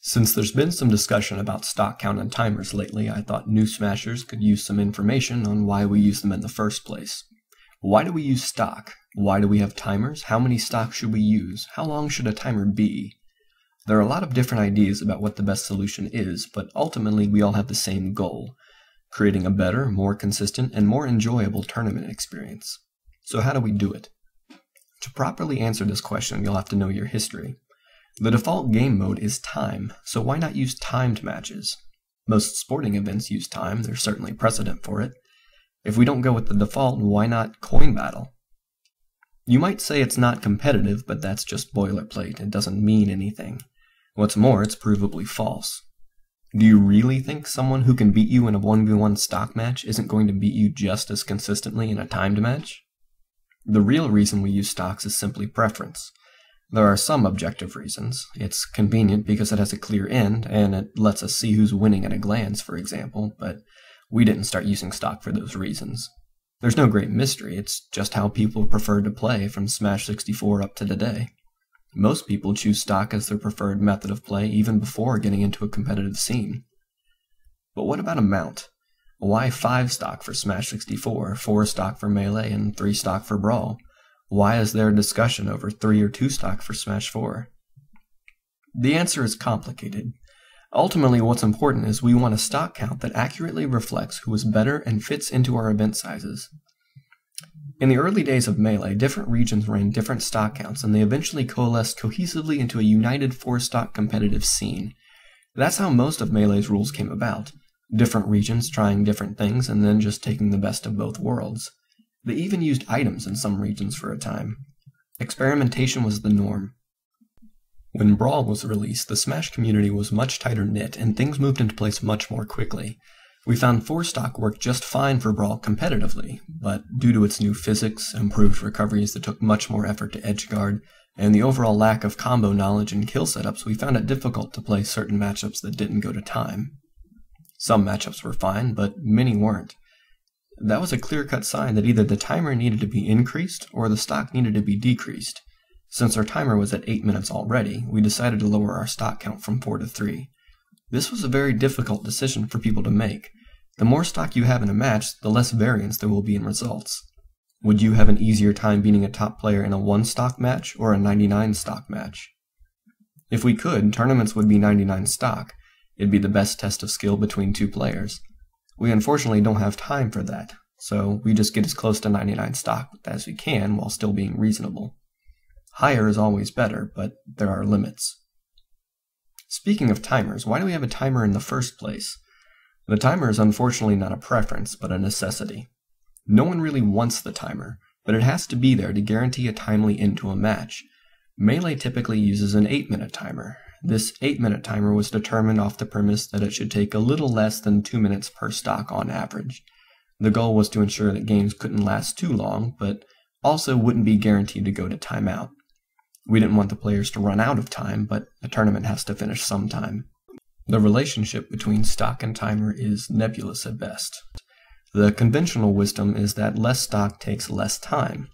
Since there's been some discussion about stock count and timers lately, I thought new smashers could use some information on why we use them in the first place. Why do we use stock? Why do we have timers? How many stocks should we use? How long should a timer be? There are a lot of different ideas about what the best solution is, but ultimately we all have the same goal: creating a better, more consistent, and more enjoyable tournament experience. So how do we do it? To properly answer this question, you'll have to know your history. The default game mode is time, so why not use timed matches? Most sporting events use time, there's certainly precedent for it. If we don't go with the default, why not coin battle? You might say it's not competitive, but that's just boilerplate, it doesn't mean anything. What's more, it's provably false. Do you really think someone who can beat you in a 1v1 stock match isn't going to beat you just as consistently in a timed match? The real reason we use stocks is simply preference. There are some objective reasons. It's convenient because it has a clear end, and it lets us see who's winning at a glance, for example, but we didn't start using stock for those reasons. There's no great mystery, it's just how people prefer to play from Smash 64 up to today. Most people choose stock as their preferred method of play even before getting into a competitive scene. But what about amount? Why 5 stock for Smash 64, 4 stock for Melee, and 3 stock for Brawl? Why is there a discussion over 3 or 2 stock for Smash 4? The answer is complicated. Ultimately, what's important is we want a stock count that accurately reflects who is better and fits into our event sizes. In the early days of Melee, different regions ran different stock counts, and they eventually coalesced cohesively into a united 4-stock competitive scene. That's how most of Melee's rules came about. Different regions trying different things and then just taking the best of both worlds. They even used items in some regions for a time. Experimentation was the norm. When Brawl was released, the Smash community was much tighter knit and things moved into place much more quickly. We found 4-stock worked just fine for Brawl competitively, but due to its new physics, improved recoveries that took much more effort to edgeguard, and the overall lack of combo knowledge and kill setups, we found it difficult to play certain matchups that didn't go to time. Some matchups were fine, but many weren't. That was a clear-cut sign that either the timer needed to be increased or the stock needed to be decreased. Since our timer was at 8 minutes already, we decided to lower our stock count from 4 to 3. This was a very difficult decision for people to make. The more stock you have in a match, the less variance there will be in results. Would you have an easier time beating a top player in a 1-stock match or a 99-stock match? If we could, tournaments would be 99 stock. It'd be the best test of skill between 2 players. We unfortunately don't have time for that, so we just get as close to 99 stock as we can while still being reasonable. Higher is always better, but there are limits. Speaking of timers, why do we have a timer in the first place? The timer is unfortunately not a preference, but a necessity. No one really wants the timer, but it has to be there to guarantee a timely end to a match. Melee typically uses an 8-minute timer. This 8-minute timer was determined off the premise that it should take a little less than 2 minutes per stock on average. The goal was to ensure that games couldn't last too long, but also wouldn't be guaranteed to go to timeout. We didn't want the players to run out of time, but a tournament has to finish sometime. The relationship between stock and timer is nebulous at best. The conventional wisdom is that less stock takes less time.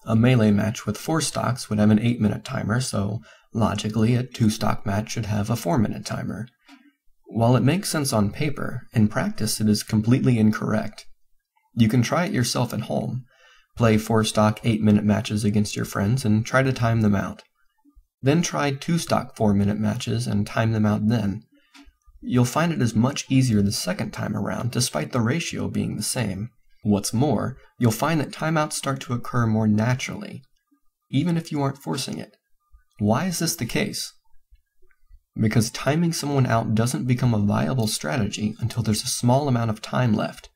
A Melee match with 4 stocks would have an 8-minute timer, so logically a 2-stock match should have a 4-minute timer. While it makes sense on paper, in practice it is completely incorrect. You can try it yourself at home. Play 4-stock 8-minute matches against your friends and try to time them out. Then try 2-stock 4-minute matches and time them out then. You'll find it is much easier the second time around, despite the ratio being the same. What's more, you'll find that timeouts start to occur more naturally, even if you aren't forcing it. Why is this the case? Because timing someone out doesn't become a viable strategy until there's a small amount of time left.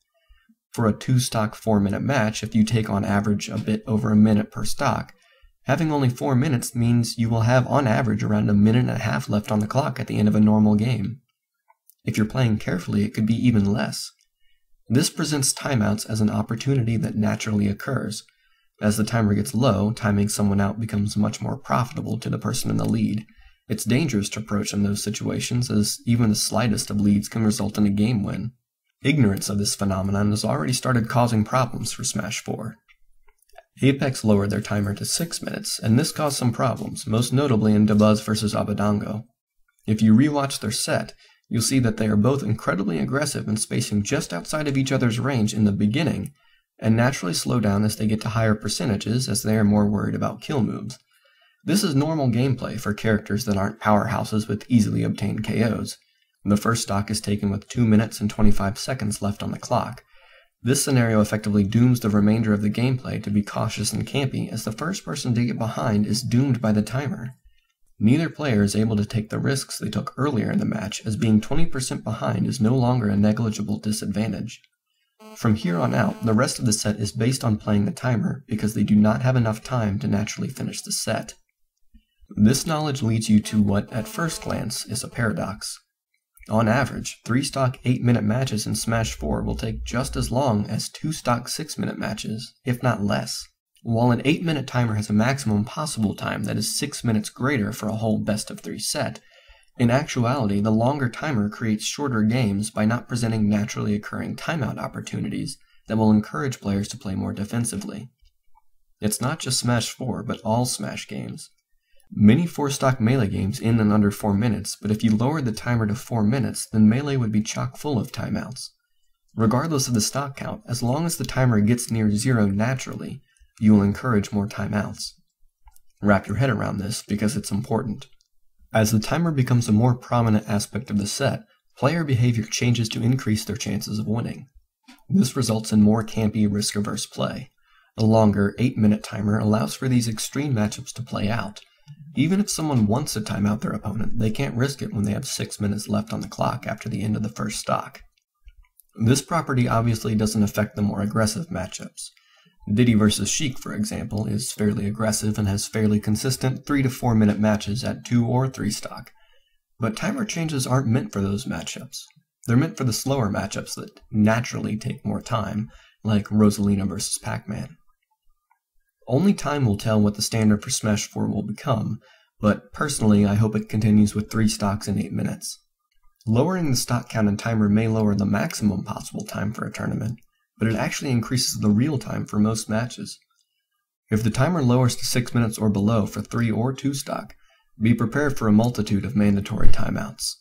For a 2-stock 4-minute match, if you take on average a bit over a minute per stock, having only 4 minutes means you will have on average around a minute and a half left on the clock at the end of a normal game. If you're playing carefully, it could be even less. This presents timeouts as an opportunity that naturally occurs. As the timer gets low, timing someone out becomes much more profitable to the person in the lead. It's dangerous to approach in those situations, as even the slightest of leads can result in a game win. Ignorance of this phenomenon has already started causing problems for Smash 4. Apex lowered their timer to 6 minutes, and this caused some problems, most notably in Dabuz vs Abadango. If you rewatch their set, you'll see that they are both incredibly aggressive and spacing just outside of each other's range in the beginning, and naturally slow down as they get to higher percentages as they are more worried about kill moves. This is normal gameplay for characters that aren't powerhouses with easily obtained KOs. The first stock is taken with 2 minutes and 25 seconds left on the clock. This scenario effectively dooms the remainder of the gameplay to be cautious and campy, as the first person to get behind is doomed by the timer. Neither player is able to take the risks they took earlier in the match, as being 20% behind is no longer a negligible disadvantage. From here on out, the rest of the set is based on playing the timer because they do not have enough time to naturally finish the set. This knowledge leads you to what, at first glance, is a paradox. On average, 3 stock 8-minute matches in Smash 4 will take just as long as 2 stock 6-minute matches, if not less. While an 8-minute timer has a maximum possible time that is 6 minutes greater for a whole best-of-3 set, in actuality, the longer timer creates shorter games by not presenting naturally occurring timeout opportunities that will encourage players to play more defensively. It's not just Smash 4, but all Smash games. Many 4-stock Melee games end in under 4 minutes, but if you lowered the timer to 4 minutes, then Melee would be chock full of timeouts. Regardless of the stock count, as long as the timer gets near 0 naturally, you will encourage more timeouts. Wrap your head around this, because it's important. As the timer becomes a more prominent aspect of the set, player behavior changes to increase their chances of winning. This results in more campy, risk-averse play. A longer, 8-minute timer allows for these extreme matchups to play out. Even if someone wants to time out their opponent, they can't risk it when they have 6 minutes left on the clock after the end of the first stock. This property obviously doesn't affect the more aggressive matchups. Diddy vs. Sheik, for example, is fairly aggressive and has fairly consistent 3 to 4 minute matches at 2 or 3 stock. But timer changes aren't meant for those matchups. They're meant for the slower matchups that naturally take more time, like Rosalina vs. Pac-Man. Only time will tell what the standard for Smash 4 will become, but personally I hope it continues with 3 stocks in 8 minutes. Lowering the stock count and timer may lower the maximum possible time for a tournament, but it actually increases the real time for most matches. If the timer lowers to 6 minutes or below for 3 or 2 stock, be prepared for a multitude of mandatory timeouts.